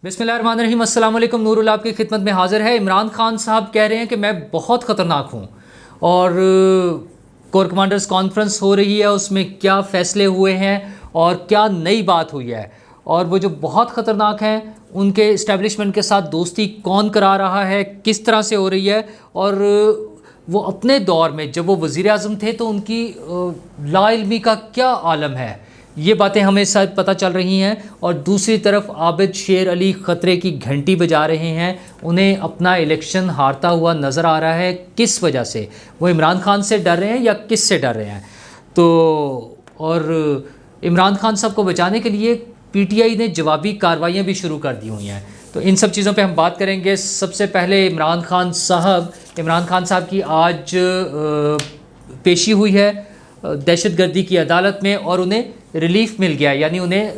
بسم اللہ الرحمن الرحیم۔ السلام علیکم۔ نور اللہ آپ کی خدمت میں حاضر ہے۔ عمران خان صاحب کہہ رہے ہیں کہ میں بہت خطرناک ہوں، اور کور کمانڈرز کانفرنس ہو رہی ہے، اس میں کیا فیصلے ہوئے ہیں اور کیا نئی بات ہوئی ہے، اور وہ جو بہت خطرناک ہیں ان کے اسٹیبلشمنٹ کے ساتھ دوستی کون کرا رہا ہے، کس طرح سے ہو رہی ہے، اور وہ اپنے دور میں جب وہ وزیر اعظم تھے تو ان کی لا علمی کا کیا عالم ہے، یہ باتیں ہمیں شاید پتہ چل رہی ہیں۔ اور دوسری طرف عابد شیر علی خطرے کی گھنٹی بجا رہے ہیں، انہیں اپنا الیکشن ہارتا ہوا نظر آ رہا ہے۔ کس وجہ سے؟ وہ عمران خان سے ڈر رہے ہیں یا کس سے ڈر رہے ہیں؟ تو اور عمران خان صاحب کو بچانے کے لیے پی ٹی آئی نے جوابی کارروائیاں بھی شروع کر دی ہوئی ہیں، تو ان سب چیزوں پہ ہم بات کریں گے۔ سب سے پہلے عمران خان صاحب کی آج پیشی ہوئی ہے دہشت گردی کی عدالت میں، اور انہیں ریلیف مل گیا، یعنی انہیں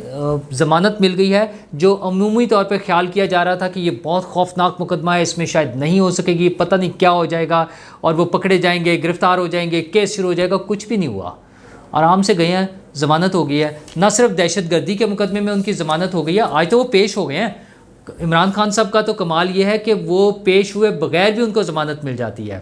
ضمانت مل گئی ہے، جو عمومی طور پہ خیال کیا جا رہا تھا کہ یہ بہت خوفناک مقدمہ ہے، اس میں شاید نہیں ہو سکے گی، پتہ نہیں کیا ہو جائے گا، اور وہ پکڑے جائیں گے، گرفتار ہو جائیں گے، کیس شروع ہو جائے گا۔ کچھ بھی نہیں ہوا، آرام سے گئے ہیں، ضمانت ہو گئی ہے۔ نہ صرف دہشت گردی کے مقدمے میں ان کی ضمانت ہو گئی ہے، آج تو وہ پیش ہو گئے ہیں۔ عمران خان صاحب کا تو کمال یہ ہے کہ وہ پیش ہوئے بغیر بھی ان کو ضمانت مل جاتی ہے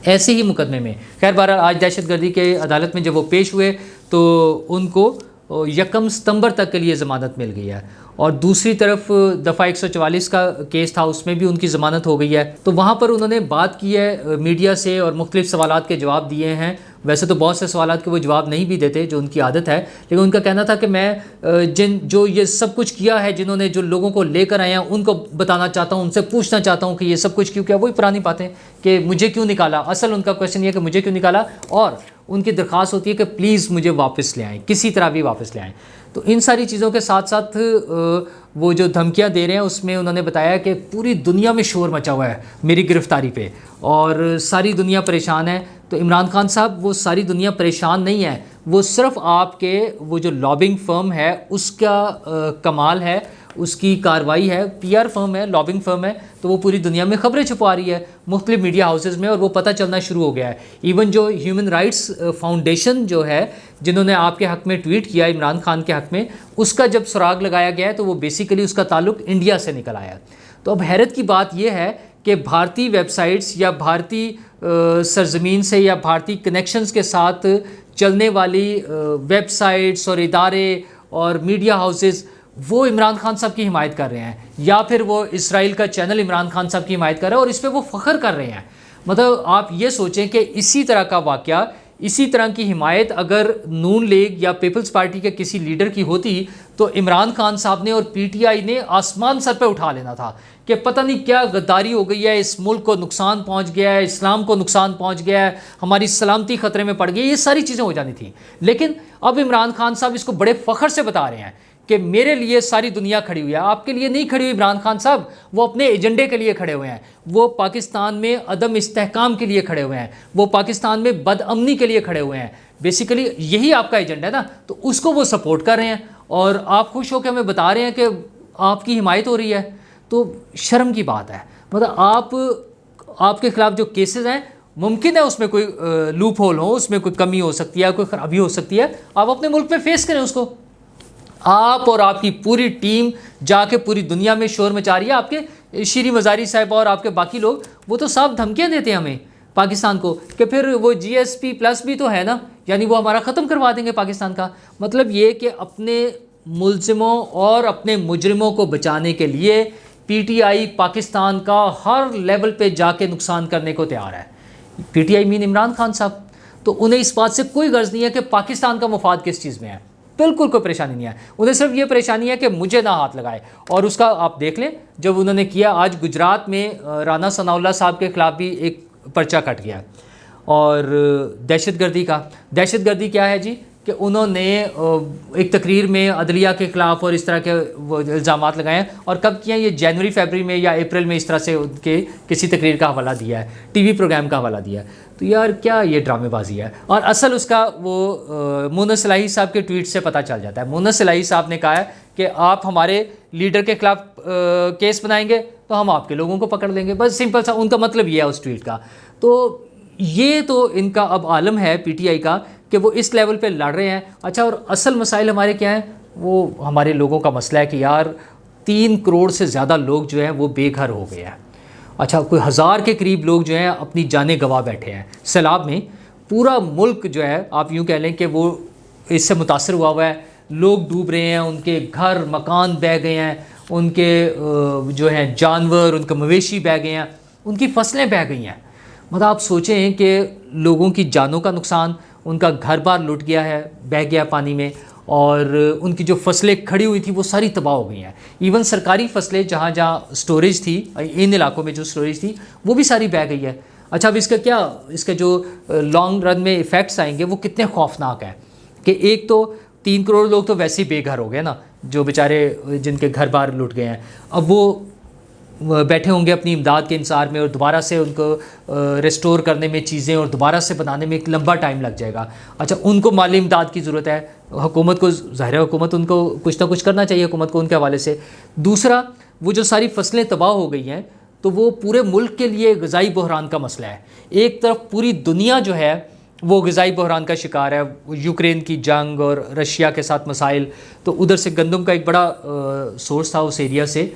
ایسے ہی مقدمے میں۔ خیر بہرحال آج دہشت گردی کے عدالت میں جب وہ پیش ہوئے تو ان کو 1 ستمبر تک کے لیے ضمانت مل گئی ہے، اور دوسری طرف دفعہ 144 کا کیس تھا، اس میں بھی ان کی ضمانت ہو گئی ہے۔ تو وہاں پر انہوں نے بات کی ہے میڈیا سے اور مختلف سوالات کے جواب دیے ہیں۔ ویسے تو بہت سے سوالات کے وہ جواب نہیں بھی دیتے جو ان کی عادت ہے، لیکن ان کا کہنا تھا کہ میں جو یہ سب کچھ کیا ہے، جنہوں نے جو لوگوں کو لے کر آئے ہیں ان کو بتانا چاہتا ہوں، ان سے پوچھنا چاہتا ہوں کہ یہ سب کچھ کیوں کیا۔ وہی پرانی باتیں کہ مجھے کیوں نکالا، اصل ان کا کویشچن یہ ہے کہ مجھے کیوں نکالا، اور ان کی درخواست ہوتی ہے کہ پلیز مجھے واپس لے آئیں، کسی طرح بھی واپس لے آئیں۔ تو ان ساری چیزوں کے ساتھ ساتھ وہ جو دھمکیاں دے رہے ہیں اس میں انہوں نے بتایا کہ پوری دنیا میں شور مچا ہوا ہے میری گرفتاری پہ، اور ساری دنیا پریشان ہے۔ تو عمران خان صاحب وہ ساری دنیا پریشان نہیں ہے، وہ صرف آپ کے وہ جو لابنگ فرم ہے اس کا کمال ہے، اس کی کارروائی ہے، پی آر فرم ہے، لابنگ فرم ہے، تو وہ پوری دنیا میں خبریں چھپوا رہی ہے مختلف میڈیا ہاؤسز میں، اور وہ پتہ چلنا شروع ہو گیا ہے۔ ایون جو ہیومن رائٹس فاؤنڈیشن جو ہے، جنہوں نے آپ کے حق میں ٹویٹ کیا عمران خان کے حق میں، اس کا جب سراغ لگایا گیا ہے تو وہ بیسیکلی اس کا تعلق انڈیا سے نکل آیا ہے۔ تو اب حیرت کی بات یہ ہے کہ بھارتی ویب سائٹس یا بھارتی سرزمین سے یا بھارتی کنیکشنز کے ساتھ چلنے والی ویب سائٹس اور ادارے اور میڈیا ہاؤسز وہ عمران خان صاحب کی حمایت کر رہے ہیں، یا پھر وہ اسرائیل کا چینل عمران خان صاحب کی حمایت کر رہے ہیں، اور اس پہ وہ فخر کر رہے ہیں۔ مطلب آپ یہ سوچیں کہ اسی طرح کا واقعہ، اسی طرح کی حمایت اگر نون لیگ یا پیپلز پارٹی کے کسی لیڈر کی ہوتی تو عمران خان صاحب نے اور پی ٹی آئی نے آسمان سر پہ اٹھا لینا تھا کہ پتہ نہیں کیا غداری ہو گئی ہے، اس ملک کو نقصان پہنچ گیا ہے، اسلام کو نقصان پہنچ گیا ہے، ہماری سلامتی خطرے میں پڑ گئی ہے، یہ ساری چیزیں ہو جانی تھیں۔ لیکن اب عمران خان صاحب اس کو بڑے فخر سے بتا رہے ہیں کہ میرے لیے ساری دنیا کھڑی ہوئی ہے۔ آپ کے لیے نہیں کھڑی ہوئی عمران خان صاحب، وہ اپنے ایجنڈے کے لیے کھڑے ہوئے ہیں، وہ پاکستان میں عدم استحکام کے لیے کھڑے ہوئے ہیں، وہ پاکستان میں بد امنی کے لیے کھڑے ہوئے ہیں۔ بیسیکلی یہی آپ کا ایجنڈا ہے نا، تو اس کو وہ سپورٹ کر رہے ہیں، اور آپ خوش ہو کے ہمیں بتا رہے ہیں کہ آپ کی حمایت ہو رہی ہے۔ تو شرم کی بات ہے، مطلب آپ کے خلاف جو کیسز ہیں، ممکن ہے اس میں کوئی لوپ ہول ہو، اس میں کوئی کمی ہو سکتی ہے، کوئی خرابی ہو سکتی ہے، آپ اپنے ملک میں فیس کریں اس کو۔ آپ اور آپ کی پوری ٹیم جا کے پوری دنیا میں شور مچا رہی ہے۔ آپ کے شیریں مزاری صاحب اور آپ کے باقی لوگ وہ تو صاف دھمکیاں دیتے ہیں ہمیں پاکستان کو کہ پھر وہ جی ایس پی پلس بھی تو ہے نا، یعنی وہ ہمارا ختم کروا دیں گے پاکستان کا۔ مطلب یہ کہ اپنے ملزموں اور اپنے مجرموں کو بچانے کے لیے پی ٹی آئی پاکستان کا ہر لیول پہ جا کے نقصان کرنے کو تیار ہے۔ پی ٹی آئی مین عمران خان صاحب، تو انہیں اس بات سے کوئی غرض نہیں ہے کہ پاکستان کا مفاد کس چیز میں ہے، بالکل کوئی پریشانی نہیں ہے، انہیں صرف یہ پریشانی ہے کہ مجھے نہ ہاتھ لگائے۔ اور اس کا آپ دیکھ لیں جب انہوں نے کیا، آج گجرات میں رانا ثناء اللہ صاحب کے خلاف بھی ایک پرچہ کٹ گیا، اور دہشت گردی کیا ہے جی، کہ انہوں نے ایک تقریر میں عدلیہ کے خلاف اور اس طرح کے وہ الزامات لگائے ہیں، اور کب کیا، یہ جنوری فیبری میں یا اپریل میں اس طرح سے ان کے کسی تقریر کا حوالہ دیا ہے، ٹی وی پروگرام کا حوالہ دیا ہے۔ تو یار کیا یہ ڈرامے بازی ہے، اور اصل اس کا وہ مونس الہی صاحب کے ٹویٹ سے پتہ چل جاتا ہے۔ مونس الہی صاحب نے کہا ہے کہ آپ ہمارے لیڈر کے خلاف کیس بنائیں گے تو ہم آپ کے لوگوں کو پکڑ لیں گے، بس سمپل سا ان کا مطلب یہ ہے اس ٹویٹ کا۔ تو یہ تو ان کا اب عالم ہے پی ٹی آئی کا کہ وہ اس لیول پہ لڑ رہے ہیں۔ اچھا، اور اصل مسائل ہمارے کیا ہیں؟ وہ ہمارے لوگوں کا مسئلہ ہے کہ یار 3 کروڑ سے زیادہ لوگ جو ہیں وہ بے گھر ہو گئے ہیں. اچھا کوئی 1000 کے قریب لوگ جو ہیں اپنی جانیں گنوا بیٹھے ہیں سیلاب میں. پورا ملک جو ہے آپ یوں کہہ لیں کہ وہ اس سے متاثر ہوا ہے. لوگ ڈوب رہے ہیں, ان کے گھر مکان بہہ گئے ہیں, ان کے جو ہیں جانور, ان کے مویشی بہہ گئے ہیں, ان کی فصلیں بہہ گئی ہیں. مطلب آپ سوچیں کہ لوگوں کی جانوں کا نقصان, ان کا گھر بار لٹ گیا ہے, بہہ گیا پانی میں, اور ان کی جو فصلیں کھڑی ہوئی تھیں وہ ساری تباہ ہو گئی ہیں. ایون سرکاری فصلیں جہاں جہاں سٹوریج تھی, ان علاقوں میں جو سٹوریج تھی وہ بھی ساری بہہ گئی ہے. اچھا اب اس کا جو لانگ رن میں ایفیکٹس آئیں گے وہ کتنے خوفناک ہیں کہ ایک تو 3 کروڑ لوگ تو ویسے ہی بے گھر ہو گئے نا, جو بیچارے جن کے گھر بار لٹ گئے ہیں. اب وہ بیٹھے ہوں گے اپنی امداد کے انتظار میں, اور دوبارہ سے ان کو ریسٹور کرنے میں چیزیں اور دوبارہ سے بنانے میں ایک لمبا ٹائم لگ جائے گا. اچھا ان کو مالی امداد کی ضرورت ہے, حکومت کو ظاہر ہے حکومت ان کو کچھ نہ کچھ کرنا چاہیے حکومت کو ان کے حوالے سے. دوسرا وہ جو ساری فصلیں تباہ ہو گئی ہیں تو وہ پورے ملک کے لیے غذائی بحران کا مسئلہ ہے. ایک طرف پوری دنیا جو ہے وہ غذائی بحران کا شکار ہے, یوکرین کی جنگ اور رشیا کے ساتھ مسائل, تو ادھر سے گندم کا ایک بڑا سورس تھا اس ایریا سے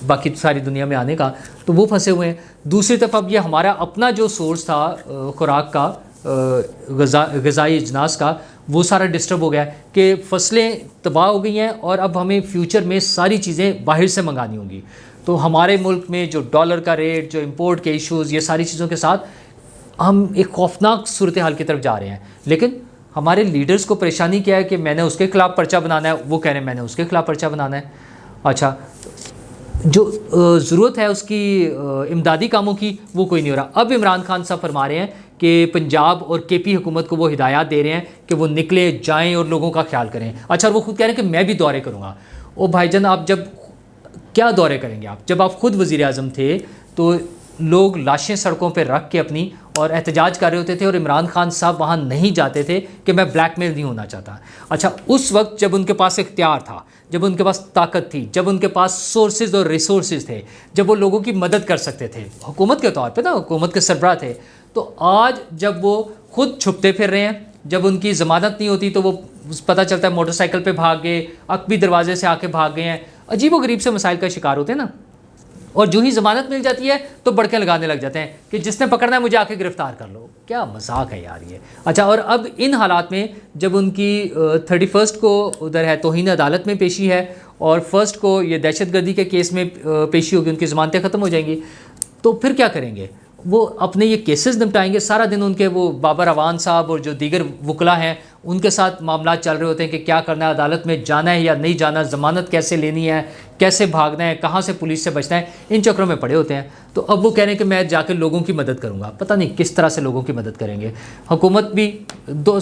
باقی ساری دنیا میں آنے کا, تو وہ پھنسے ہوئے ہیں. دوسری طرف اب یہ ہمارا اپنا جو سورس تھا خوراک کا, غذائی اجناس کا, وہ سارا ڈسٹرب ہو گیا ہے کہ فصلیں تباہ ہو گئی ہیں, اور اب ہمیں فیوچر میں ساری چیزیں باہر سے منگانی ہوں گی. تو ہمارے ملک میں جو ڈالر کا ریٹ, جو امپورٹ کے ایشوز, یہ ساری چیزوں کے ساتھ ہم ایک خوفناک صورتحال کی طرف جا رہے ہیں. لیکن ہمارے لیڈرز کو پریشانی کیا ہے کہ میں نے اس کے خلاف پرچہ بنانا ہے, وہ کہہ رہے ہیں میں نے اس کے خلاف پرچہ بنانا ہے. اچھا جو ضرورت ہے اس کی امدادی کاموں کی وہ کوئی نہیں ہو رہا. اب عمران خان صاحب فرما رہے ہیں کہ پنجاب اور کے پی حکومت کو وہ ہدایات دے رہے ہیں کہ وہ نکلیں جائیں اور لوگوں کا خیال کریں. اچھا اور وہ خود کہہ رہے ہیں کہ میں بھی دورے کروں گا. او بھائی جان آپ جب کیا دورے کریں گے؟ آپ جب آپ خود وزیر اعظم تھے تو لوگ لاشیں سڑکوں پہ رکھ کے اپنی اور احتجاج کر رہے ہوتے تھے, اور عمران خان صاحب وہاں نہیں جاتے تھے کہ میں بلیک میل نہیں ہونا چاہتا. اچھا اس وقت جب ان کے پاس اختیار تھا, جب ان کے پاس طاقت تھی, جب ان کے پاس سورسز اور ریسورسز تھے, جب وہ لوگوں کی مدد کر سکتے تھے حکومت کے طور پہ نا, حکومت کے سربراہ تھے, تو آج جب وہ خود چھپتے پھر رہے ہیں, جب ان کی ضمانت نہیں ہوتی تو وہ پتہ چلتا ہے موٹر سائیکل پہ بھاگ گئے, عقبی دروازے سے آ کے بھاگ گئے ہیں, عجیب و غریب سے مسائل کا شکار ہوتے ہیں نا. اور جو ہی ضمانت مل جاتی ہے تو بڑکیں لگانے لگ جاتے ہیں کہ جس نے پکڑنا ہے مجھے آ کے گرفتار کر لو. کیا مذاق ہے یار یہ. اچھا اور اب ان حالات میں جب ان کی 31 کو ادھر ہے توہین عدالت میں پیشی ہے, اور 1 کو یہ دہشت گردی کے کیس میں پیشی ہوگی, ان کی ضمانتیں ختم ہو جائیں گی, تو پھر کیا کریں گے؟ وہ اپنے یہ کیسز نمٹائیں گے. سارا دن ان کے وہ بابر اعوان صاحب اور جو دیگر وکلا ہیں ان کے ساتھ معاملات چل رہے ہوتے ہیں کہ کیا کرنا ہے, عدالت میں جانا ہے یا نہیں جانا, ضمانت کیسے لینی ہے, کیسے بھاگنا ہے, کہاں سے پولیس سے بچنا ہے, ان چکروں میں پڑے ہوتے ہیں. تو اب وہ کہہ رہے ہیں کہ میں جا کے لوگوں کی مدد کروں گا. پتہ نہیں کس طرح سے لوگوں کی مدد کریں گے. حکومت بھی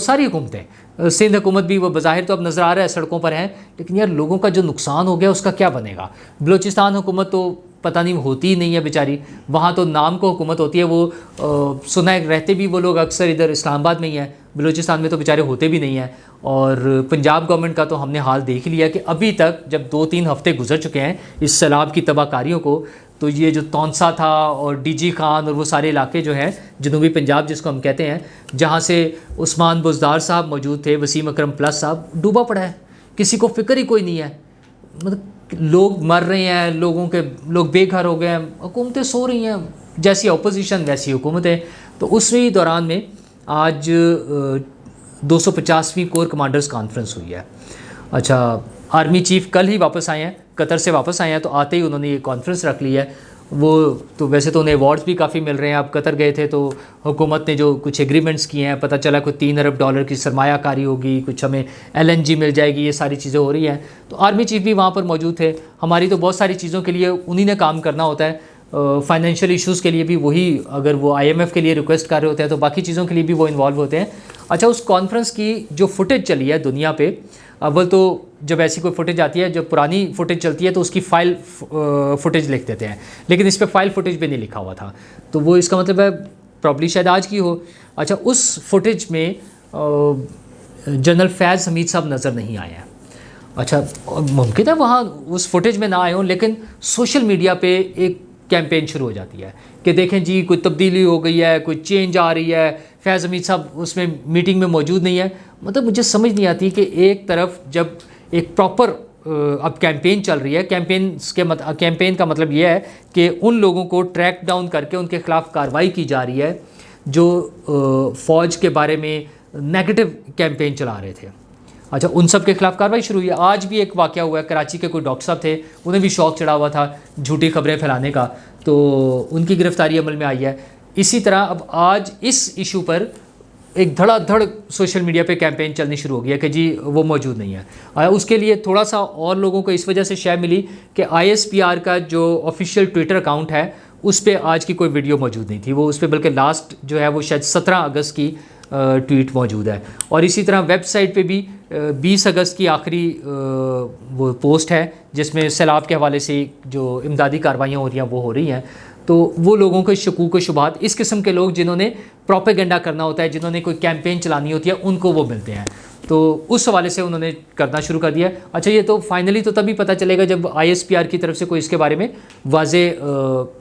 ساری حکومتیں, سندھ حکومت بھی وہ بظاہر تو اب نظر آ رہا ہے سڑکوں پر ہیں, لیکن یار لوگوں کا جو نقصان ہو گیا اس کا کیا بنے گا. بلوچستان حکومت تو پتہ نہیں ہوتی ہی نہیں ہے بیچاری, وہاں تو نام کو حکومت ہوتی ہے. وہ سنا ہے رہتے بھی وہ لوگ اکثر ادھر اسلام آباد میں ہی ہیں, بلوچستان میں تو بیچارے ہوتے بھی نہیں ہیں. اور پنجاب گورنمنٹ کا تو ہم نے حال دیکھ لیا کہ ابھی تک جب 2-3 ہفتے گزر چکے ہیں اس سیلاب کی تباہ کاریوں کو, تو یہ جو تونسا تھا اور ڈی جی خان اور وہ سارے علاقے جو ہیں جنوبی پنجاب جس کو ہم کہتے ہیں, جہاں سے عثمان بزدار صاحب موجود تھے, وسیم اکرم پلس صاحب, ڈوبا پڑا ہے. کسی کو فکر ہی کوئی نہیں ہے. مطلب لوگ مر رہے ہیں, لوگ بے گھر ہو گئے ہیں, حکومتیں سو رہی ہیں, جیسی اپوزیشن ویسی حکومتیں. تو اسی دوران میں آج 250ویں کور کمانڈرز کانفرنس ہوئی ہے. اچھا آرمی چیف کل ہی واپس آئے ہیں, قطر سے واپس آئے ہیں, تو آتے ہی انہوں نے یہ کانفرنس رکھ لی ہے. وہ تو ویسے تو انہیں ایوارڈز بھی کافی مل رہے ہیں. اب قطر گئے تھے تو حکومت نے جو کچھ ایگریمنٹس کیے ہیں, پتہ چلا کوئی $3 ارب کی سرمایہ کاری ہوگی, کچھ ہمیں LNG مل جائے گی, یہ ساری چیزیں ہو رہی ہیں. تو آرمی چیف بھی وہاں پر موجود تھے. ہماری تو بہت ساری چیزوں کے لیے انہی نے کام کرنا ہوتا ہے. فائنینشیل ایشوز کے لیے بھی وہی, اگر وہ IMF کے لیے ریکویسٹ کر رہے ہوتے ہیں تو باقی چیزوں کے لیے بھی وہ انوالو ہوتے ہیں. اچھا اس کانفرنس کی جو فوٹیج چلی ہے دنیا پہ, اول تو جب ایسی کوئی فوٹیج آتی ہے, جب پرانی فوٹیج چلتی ہے تو اس کی فائل فوٹیج لکھ دیتے ہیں, لیکن اس پہ فائل فوٹیج بھی نہیں لکھا ہوا تھا, تو وہ اس کا مطلب ہے پرابلی شاید آج کی ہو. اچھا اس فوٹیج میں جنرل فیض حمید صاحب نظر نہیں آئے ہیں. اچھا ممکن ہے وہاں اس فوٹیج میں نہ آئے ہوں, لیکن سوشل میڈیا پہ ایک کیمپین شروع ہو جاتی ہے کہ دیکھیں جی کوئی تبدیلی ہو گئی ہے, کوئی چینج آ رہی ہے, فیض حمید صاحب اس میں میٹنگ میں موجود نہیں ہے. مطلب مجھے سمجھ نہیں آتی کہ ایک طرف جب ایک پراپر اب کیمپین چل رہی ہے. کیمپین کا مطلب یہ ہے کہ ان لوگوں کو ٹریک ڈاؤن کر کے ان کے خلاف کارروائی کی جا رہی ہے جو فوج کے بارے میں نیگیٹو کیمپین چلا رہے تھے. اچھا ان سب کے خلاف کارروائی شروع ہوئی ہے. آج بھی ایک واقعہ ہوا ہے, کراچی کے کوئی ڈاکٹر صاحب تھے, انہیں بھی شوق چڑھا ہوا تھا جھوٹی خبریں پھیلانے کا, تو ان کی گرفتاری عمل میں آئی ہے. اسی طرح اب آج اس ایشو پر ایک دھڑا دھڑ سوشل میڈیا پہ کیمپین چلنی شروع ہو گئی ہے کہ جی وہ موجود نہیں ہے. اس کے لیے تھوڑا سا اور لوگوں کو اس وجہ سے شے ملی کہ ISPR کا جو آفیشیل ٹویٹر اکاؤنٹ ہے اس پہ آج کی کوئی ویڈیو موجود نہیں تھی. وہ اس پہ بلکہ لاسٹ جو ہے وہ شاید 17 اگست کی ٹویٹ موجود ہے. اور اسی طرح ویب سائٹ پہ بھی 20 اگست کی آخری وہ پوسٹ ہے جس میں سیلاب کے حوالے سے جو امدادی کاروائیاں ہو رہی ہیں وہ ہو رہی ہیں. تو وہ لوگوں کے شکوک و شبہات, اس قسم کے لوگ جنہوں نے پروپیگنڈا کرنا ہوتا ہے, جنہوں نے کوئی کیمپین چلانی ہوتی ہے, ان کو وہ ملتے ہیں. تو اس حوالے سے انہوں نے کرنا شروع کر دیا. اچھا یہ تو فائنلی تو تبھی پتہ چلے گا جب ISPR کی طرف سے کوئی اس کے بارے میں واضح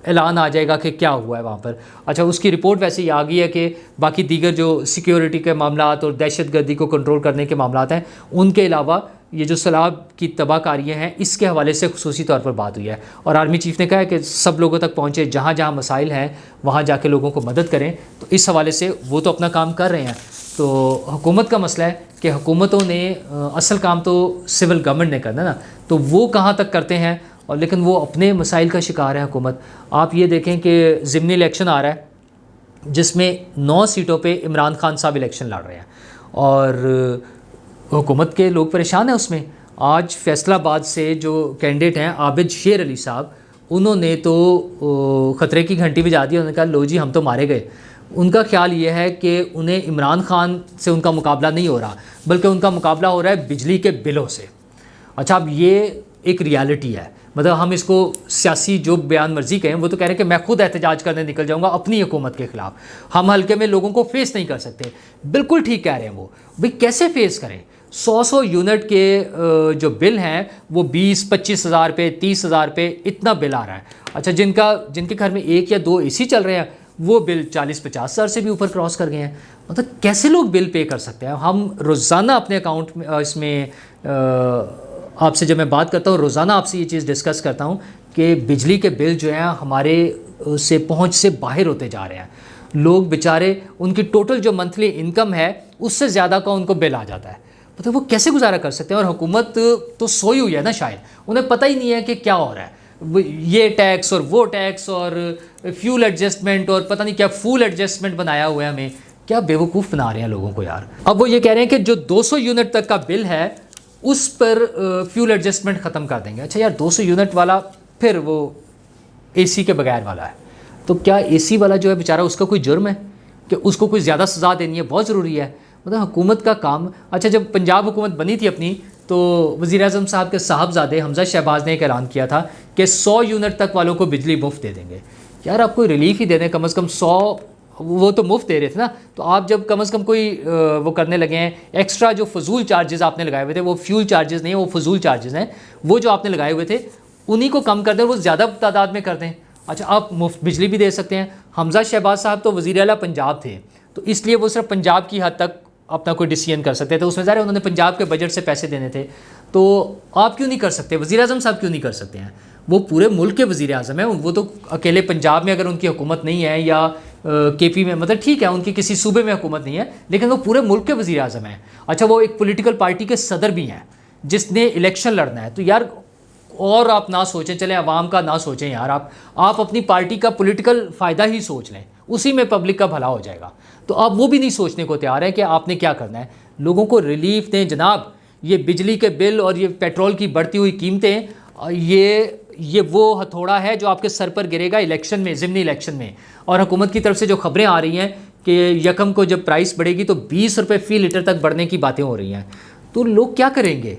اعلان آ جائے گا کہ کیا ہوا ہے وہاں پر. اچھا اس کی رپورٹ ویسے ہی آ گئی ہے کہ باقی دیگر جو سیکیورٹی کے معاملات اور دہشت گردی کو کنٹرول کرنے کے معاملات ہیں ان کے علاوہ یہ جو سیلاب کی تباہ کاریاں ہیں اس کے حوالے سے خصوصی طور پر بات ہوئی ہے. اور آرمی چیف نے کہا ہے کہ سب لوگوں تک پہنچے, جہاں جہاں مسائل ہیں وہاں جا کے لوگوں کو مدد کریں. تو اس حوالے سے وہ تو اپنا کام کر رہے ہیں. تو حکومت کا مسئلہ ہے کہ حکومتوں نے اصل کام تو سول گورنمنٹ نے کرنا نا, تو وہ کہاں تک کرتے ہیں, اور لیکن وہ اپنے مسائل کا شکار ہے حکومت. آپ یہ دیکھیں کہ ضمنی الیکشن آ رہا ہے جس میں 9 سیٹوں پہ عمران خان صاحب الیکشن لڑ رہے ہیں اور حکومت کے لوگ پریشان ہیں اس میں. آج فیصل آباد سے جو کینڈیڈیٹ ہیں عابد شیر علی صاحب, انہوں نے تو خطرے کی گھنٹی بجا دی. انہوں نے کہا لو جی ہم تو مارے گئے. ان کا خیال یہ ہے کہ انہیں عمران خان سے ان کا مقابلہ نہیں ہو رہا بلکہ ان کا مقابلہ ہو رہا ہے بجلی کے بلوں سے. اچھا اب یہ ایک ریالٹی ہے, مطلب ہم اس کو سیاسی جو بیان مرضی کہیں, وہ تو کہہ رہے ہیں کہ میں خود احتجاج کرنے نکل جاؤں گا اپنی حکومت کے خلاف, ہم حلقے میں لوگوں کو فیس نہیں کر سکتے. بالکل ٹھیک کہہ رہے ہیں وہ, بھئی کیسے فیس کریں؟ 100 یونٹ کے جو بل ہیں وہ 20-25 ہزار پہ 30 ہزار پہ اتنا بل آ رہا ہے. اچھا جن کے گھر میں 1 یا 2 AC چل رہے ہیں وہ بل 40-50 ہزار سے بھی اوپر کراس کر گئے ہیں. مطلب کیسے لوگ بل پے کر سکتے ہیں؟ ہم روزانہ اپنے اکاؤنٹ میں اس میں آپ سے جب میں بات کرتا ہوں روزانہ آپ سے یہ چیز ڈسکس کرتا ہوں کہ بجلی کے بل جو ہیں ہمارے سے پہنچ سے باہر ہوتے جا رہے ہیں. لوگ بیچارے ان کی ٹوٹل جو منتھلی انکم ہے اس سے زیادہ کا ان کو بل آ جاتا ہے. مطلب وہ کیسے گزارا کر سکتے ہیں؟ اور حکومت تو سوئی ہوئی ہے نا, شاید انہیں پتہ ہی نہیں ہے کہ کیا ہو رہا ہے. یہ ٹیکس اور وہ ٹیکس اور فیول ایڈجسٹمنٹ اور پتہ نہیں کیا فول ایڈجسٹمنٹ بنایا ہوا ہے, ہمیں کیا بیوقوف بنا رہے ہیں لوگوں کو یار. اب وہ یہ کہہ رہے ہیں کہ جو 200 یونٹ تک کا بل ہے اس پر فیول ایڈجسٹمنٹ ختم کر دیں گے. اچھا یار 200 یونٹ والا پھر وہ AC کے بغیر والا ہے, تو کیا AC والا جو ہے بیچارہ اس کا کوئی جرم ہے کہ اس کو کوئی زیادہ سزا دینی ہے؟ بہت ضروری ہے. مطلب حکومت کا کام. اچھا جب پنجاب حکومت بنی تھی اپنی تو وزیر اعظم صاحب کے صاحبزادے حمزہ شہباز نے ایک اعلان کیا تھا کہ 100 یونٹ تک والوں کو بجلی مفت دے دیں گے. یار آپ کوئی ریلیف ہی دے دیں, کم از کم 100 وہ تو مفت دے رہے تھے نا, تو آپ جب کم از کم کوئی وہ کرنے لگے ہیں ایکسٹرا جو فضول چارجز آپ نے لگائے ہوئے تھے, وہ فیول چارجز نہیں, وہ فضول چارجز ہیں, وہ جو آپ نے لگائے ہوئے تھے انہی کو کم کر دیں, وہ زیادہ تعداد میں کر دیں. اچھا آپ مفت بجلی بھی دے سکتے ہیں. حمزہ شہباز صاحب تو وزیر اعلیٰ پنجاب تھے, تو اس لیے وہ صرف پنجاب کی حد تک اپنا کوئی ڈیسیژن کر سکتے تھے. اس میں ظاہر انہوں نے پنجاب کے بجٹ سے پیسے دینے تھے, تو آپ کیوں نہیں کر سکتے؟ وزیر اعظم صاحب کیوں نہیں کر سکتے ہیں؟ وہ پورے ملک کے وزیر اعظم ہیں. وہ تو اکیلے پنجاب میں اگر ان کی حکومت نہیں ہے یا KP میں, مطلب ٹھیک ہے ان کی کسی صوبے میں حکومت نہیں ہے, لیکن وہ پورے ملک کے وزیر اعظم ہیں. اچھا وہ ایک پولیٹیکل پارٹی کے صدر بھی ہیں جس نے الیکشن لڑنا ہے. تو یار اور آپ نہ سوچیں, چلیں عوام کا نہ سوچیں یار, آپ اپنی پارٹی کا پولیٹیکل فائدہ ہی سوچ لیں, اسی میں پبلک کا بھلا ہو جائے گا. تو آپ وہ بھی نہیں سوچنے کو تیار ہے کہ آپ نے کیا کرنا ہے. لوگوں کو ریلیف دیں جناب. یہ بجلی کے بل اور یہ پیٹرول کی بڑھتی ہوئی قیمتیں, یہ وہ ہتھوڑا ہے جو آپ کے سر پر گرے گا الیکشن میں, ضمنی الیکشن میں. اور حکومت کی طرف سے جو خبریں آ رہی ہیں کہ یکم کو جب پرائس بڑھے گی تو 20 روپے فی لیٹر تک بڑھنے کی باتیں ہو رہی ہیں, تو لوگ کیا کریں گے؟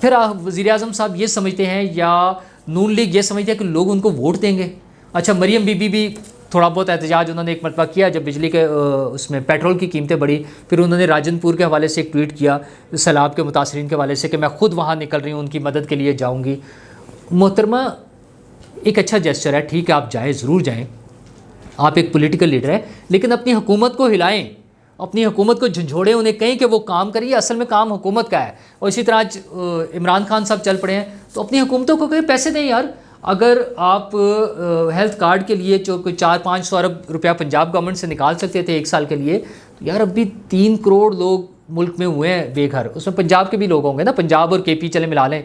پھر وزیر اعظم صاحب یہ سمجھتے ہیں یا نون لیگ یہ سمجھتے ہیں کہ لوگ ان کو ووٹ دیں گے. اچھا مریم بی بی بھی تھوڑا بہت احتجاج انہوں نے ایک مرتبہ کیا جب بجلی کے اس میں پیٹرول کی قیمتیں بڑھی. پھر انہوں نے راجن پور کے حوالے سے ایک ٹویٹ کیا سیلاب کے متاثرین کے حوالے سے کہ میں خود وہاں نکل رہی ہوں, ان کی مدد کے لیے جاؤں گی. محترمہ ایک اچھا جیسچر ہے, ٹھیک ہے آپ جائیں, ضرور جائیں, آپ ایک پولیٹیکل لیڈر ہیں, لیکن اپنی حکومت کو ہلائیں, اپنی حکومت کو جھنجھوڑیں, انہیں کہیں کہ وہ کام کریے, اصل میں کام حکومت کا ہے. اور اسی طرح آج عمران خان صاحب چل پڑے ہیں, تو اپنی حکومتوں کو کہیں پیسے دیں یار. اگر آپ ہیلتھ کارڈ کے لیے جو کوئی 400-500 ارب روپیہ پنجاب گورنمنٹ سے نکال سکتے تھے 1 سال کے لیے, تو یار اب بھی 3 کروڑ لوگ ملک میں ہوئے ہیں بے گھر, اس میں پنجاب کے بھی لوگ ہوں گے نا, پنجاب اور کے پی چلے ملا لیں,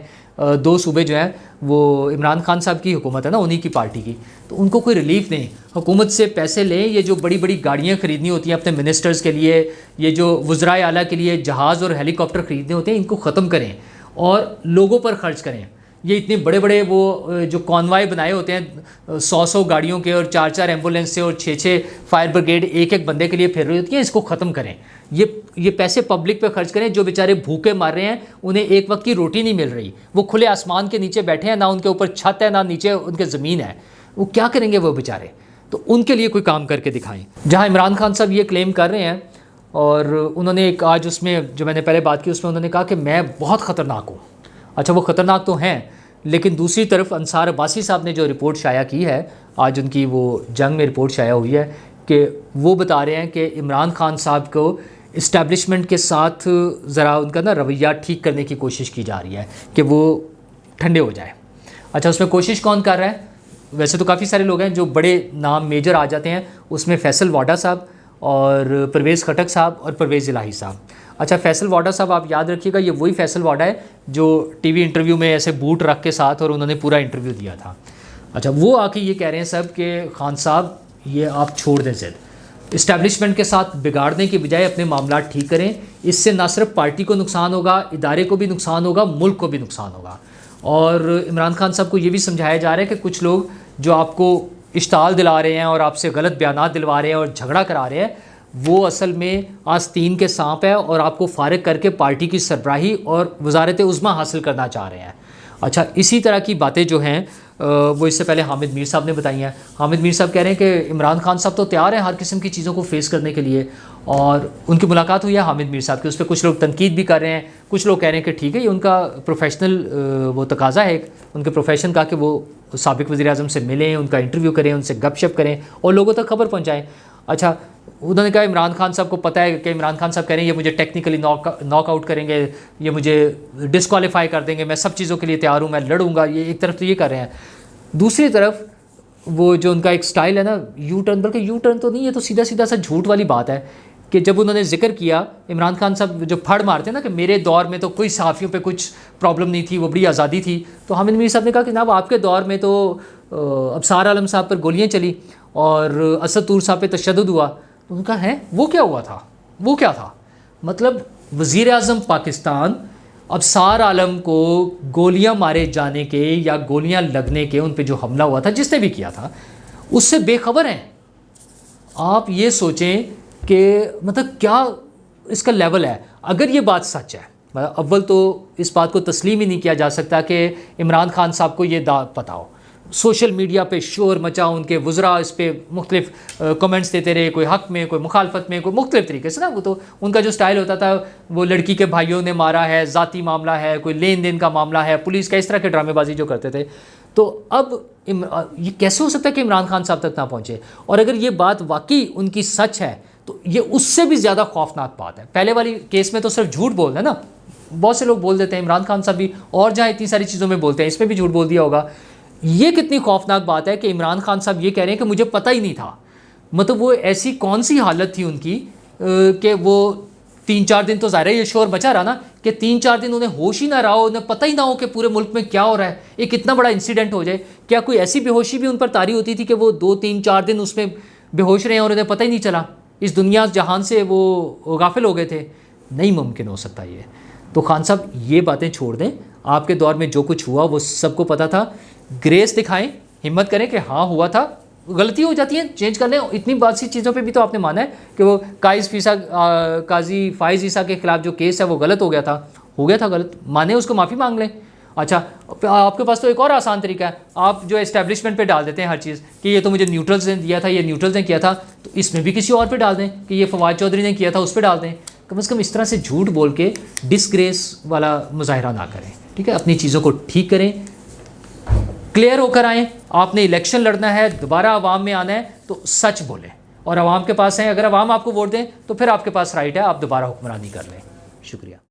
2 صوبے جو ہیں وہ عمران خان صاحب کی حکومت ہے نا, انہی کی پارٹی کی, تو ان کو کوئی ریلیف نہیں. حکومت سے پیسے لیں, یہ جو بڑی بڑی گاڑیاں خریدنی ہوتی ہیں اپنے منسٹرز کے لیے, یہ جو وزرائے اعلیٰ کے لیے جہاز اور ہیلی کاپٹر خریدنے ہوتے ہیں, ان کو ختم کریں اور لوگوں پر خرچ کریں. یہ اتنے بڑے بڑے وہ جو کانوائے بنائے ہوتے ہیں 100 گاڑیوں کے اور 4 ایمبولینس سے اور 6 فائر بریگیڈ ایک بندے کے لیے پھر رہی ہوتی ہیں, اس کو ختم کریں. یہ پیسے پبلک پہ خرچ کریں. جو بیچارے بھوکے مر رہے ہیں, انہیں ایک وقت کی روٹی نہیں مل رہی, وہ کھلے آسمان کے نیچے بیٹھے ہیں, نہ ان کے اوپر چھت ہے نہ نیچے ان کے زمین ہے, وہ کیا کریں گے وہ بیچارے؟ تو ان کے لیے کوئی کام کر کے دکھائیں. جہاں عمران خان صاحب یہ کلیم کر رہے ہیں, اور انہوں نے ایک آج اس میں جو میں نے پہلے بات کی اس میں انہوں نے کہا کہ میں بہت خطرناک ہوں. اچھا, وہ خطرناک تو ہیں, لیکن دوسری طرف انصار عباسی صاحب نے جو رپورٹ شائع کی ہے, آج ان کی وہ جنگ میں رپورٹ شائع ہوئی ہے, کہ وہ بتا رہے ہیں کہ عمران خان صاحب کو اسٹیبلشمنٹ کے ساتھ ذرا ان کا نا رویہ ٹھیک کرنے کی کوشش کی جا رہی ہے کہ وہ ٹھنڈے ہو جائے. اچھا, اس میں کوشش کون کر رہا ہے؟ ویسے تو کافی سارے لوگ ہیں جو بڑے نام میجر آ جاتے ہیں, اس میں فیصل واڈا صاحب اور پرویز خٹک صاحب اور پرویز الہی صاحب. اچھا, فیصل واڈا صاحب آپ یاد رکھیے گا, یہ وہی فیصل واڈا ہے جو ٹی وی انٹرویو میں ایسے بوٹ رکھ کے ساتھ اور انہوں نے پورا انٹرویو دیا تھا. اچھا, وہ آ کے یہ کہہ رہے ہیں سب کہ خان صاحب یہ آپ چھوڑ دیں ضد, اسٹیبلشمنٹ کے ساتھ بگاڑنے کی بجائے اپنے معاملات ٹھیک کریں. اس سے نہ صرف پارٹی کو نقصان ہوگا, ادارے کو بھی نقصان ہوگا, ملک کو بھی نقصان ہوگا. اور عمران خان صاحب کو یہ بھی سمجھایا جا رہا ہے کہ کچھ لوگ جو آپ کو اشتعال دلا رہے ہیں اور آپ سے غلط بیانات دلوا رہے ہیں اور جھگڑا کرا رہے ہیں, وہ اصل میں آستین کے سانپ ہے اور آپ کو فارغ کر کے پارٹی کی سربراہی اور وزارت عظمیٰ حاصل کرنا چاہ رہے ہیں. اچھا, اسی طرح کی باتیں جو ہیں وہ اس سے پہلے حامد میر صاحب نے بتائی ہیں. حامد میر صاحب کہہ رہے ہیں کہ عمران خان صاحب تو تیار ہیں ہر قسم کی چیزوں کو فیس کرنے کے لیے, اور ان کی ملاقات ہوئی ہے حامد میر صاحب کی, اس پہ کچھ لوگ تنقید بھی کر رہے ہیں, کچھ لوگ کہہ رہے ہیں کہ ٹھیک ہے, یہ ان کا پروفیشنل وہ تقاضا ہے ان کے پروفیشن کا کہ وہ سابق وزیر اعظم سے ملیں, ان کا انٹرویو کریں, ان سے گپ شپ کریں اور لوگوں تک خبر پہنچائیں. اچھا, انہوں نے کہا عمران خان صاحب کو پتہ ہے کہ عمران خان صاحب کہہ رہے ہیں یہ مجھے ٹیکنیکلی ناک آؤٹ کریں گے, یہ مجھے ڈسکوالیفائی کر دیں گے, میں سب چیزوں کے لیے تیار ہوں, میں لڑوں گا. یہ ایک طرف تو یہ کر رہے ہیں, دوسری طرف وہ جو ان کا ایک سٹائل ہے نا یو ٹرن, بلکہ یو ٹرن تو نہیں ہے, تو سیدھا سیدھا سا جھوٹ والی بات ہے کہ جب انہوں نے ذکر کیا عمران خان صاحب جو پھڑ مارتے ہیں نا کہ میرے دور میں تو کوئی صحافیوں پہ کچھ پرابلم نہیں تھی, وہ بڑی آزادی تھی, تو حامد میر صاحب نے کہا کہ جناب آپ کے دور میں تو ابصار عالم صاحب پر گولیاں چلی اور اسد طور صاحب پہ تشدد ہوا. تو ان کا ہے وہ کیا ہوا تھا, وہ کیا تھا؟ مطلب وزیر اعظم پاکستان ابصار عالم کو گولیاں مارے جانے کے یا گولیاں لگنے کے, ان پہ جو حملہ ہوا تھا جس نے بھی کیا تھا, اس سے بے خبر ہیں. آپ یہ سوچیں کہ مطلب کیا اس کا لیول ہے. اگر یہ بات سچ ہے, اول تو اس بات کو تسلیم ہی نہیں کیا جا سکتا کہ عمران خان صاحب کو یہ پتہ ہو. سوشل میڈیا پہ شور مچا, ان کے وزراء اس پہ مختلف کمنٹس دیتے رہے, کوئی حق میں, کوئی مخالفت میں, کوئی مختلف طریقے سے نا. وہ تو ان کا جو سٹائل ہوتا تھا, وہ لڑکی کے بھائیوں نے مارا ہے, ذاتی معاملہ ہے, کوئی لین دین کا معاملہ ہے, پولیس کا, اس طرح کے ڈرامے بازی جو کرتے تھے. تو اب یہ کیسے ہو سکتا ہے کہ عمران خان صاحب تک نہ پہنچے؟ اور اگر یہ بات واقعی ان کی سچ ہے تو یہ اس سے بھی زیادہ خوفناک بات ہے. پہلے والی کیس میں تو صرف جھوٹ بول رہے ہیں نا, بہت سے لوگ بول دیتے ہیں, عمران خان صاحب بھی, اور جہاں اتنی ساری چیزوں میں بولتے ہیں اس میں بھی جھوٹ بول دیا ہوگا. یہ کتنی خوفناک بات ہے کہ عمران خان صاحب یہ کہہ رہے ہیں کہ مجھے پتہ ہی نہیں تھا. مطلب وہ ایسی کون سی حالت تھی ان کی کہ وہ 3-4 دن تو ظاہر ہے یہ شور مچا رہا نا کہ 3-4 دن انہیں ہوش ہی نہ رہا ہو, انہیں پتہ ہی نہ ہو کہ پورے ملک میں کیا ہو رہا ہے, ایک اتنا بڑا انسیڈنٹ ہو جائے. کیا کوئی ایسی بے ہوشی بھی ان پر طاری ہوتی تھی کہ وہ 2-3-4 دن اس میں بے ہوش رہے ہیں اور انہیں پتہ ہی نہیں چلا, اس دنیا جہان سے وہ غافل ہو گئے تھے؟ نہیں ممکن ہو سکتا یہ. تو خان صاحب یہ باتیں چھوڑ دیں, آپ کے دور میں جو کچھ ہوا وہ سب کو پتہ تھا. گریس دکھائیں, ہمت کریں کہ ہاں ہوا تھا, غلطی ہو جاتی ہے چینج کر لیں. اتنی بات سی چیزوں پہ بھی تو آپ نے مانا ہے کہ وہ قاضی فائز عیسیٰ کے خلاف جو کیس ہے وہ غلط ہو گیا تھا غلط, مانے, اس کو معافی مانگ لیں. اچھا, آپ کے پاس تو ایک اور آسان طریقہ ہے, آپ جو اسٹیبلشمنٹ پہ ڈال دیتے ہیں ہر چیز کہ یہ تو مجھے نیوٹرلز نے دیا تھا, یہ نیوٹرلز نے کیا تھا, تو اس میں بھی کسی اور پہ ڈال دیں کہ یہ فواد چودھری نے کیا تھا, اس پہ ڈال دیں. کم از کم اس طرح سے جھوٹ بول کے ڈسگریس والا مظاہرہ نہ کریں. ٹھیک ہے, اپنی چیزوں کو ٹھیک کریں, کلیئر ہو کر آئیں. آپ نے الیکشن لڑنا ہے, دوبارہ عوام میں آنا ہے تو سچ بولیں, اور عوام کے پاس ہیں. اگر عوام آپ کو ووٹ دیں تو پھر آپ کے پاس رائٹ ہے, آپ دوبارہ حکمرانی کر لیں. شکریہ.